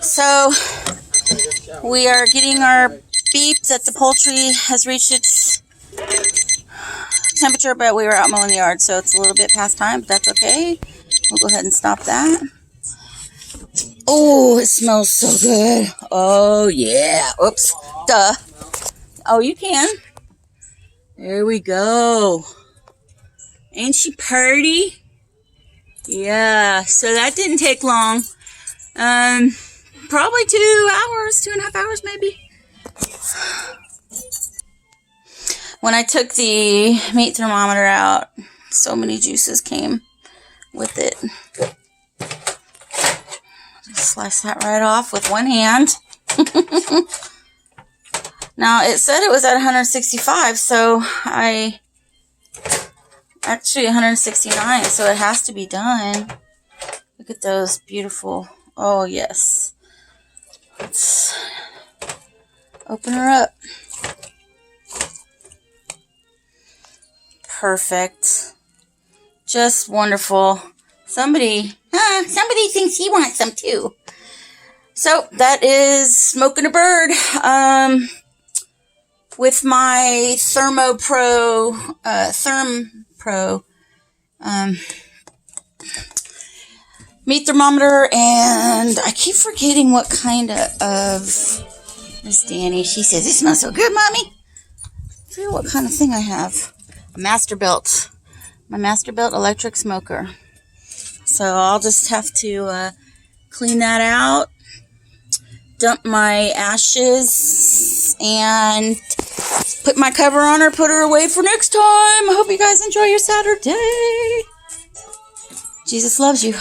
So we are getting our beef that the poultry has reached its temperature, but we were out mowing the yard, so it's a little bit past time, but that's okay. We'll go ahead and stop that. Oh, it smells so good. Oh, yeah. Oops. Duh. Oh, you can. There we go. Ain't she pretty? Yeah, so that didn't take long. Probably 2 hours, 2.5 hours maybe. When I took the meat thermometer out, so many juices came with it. Just slice that right off with one hand. Now, it said it was at 165, so actually 169, so it has to be done. Look at those beautiful, oh yes. Let's open her up. Perfect. Just wonderful. Somebody thinks he wants some too. So that is smoking a bird. With my ThermoPro meat thermometer, and I keep forgetting what kind of Miss Danny. She says it smells so good, Mommy. I forget what kind of thing I have. A Masterbuilt. My Masterbuilt electric smoker. So I'll just have to clean that out, dump my ashes, and put my cover on her, put her away for next time. I hope you guys enjoy your Saturday. Jesus loves you.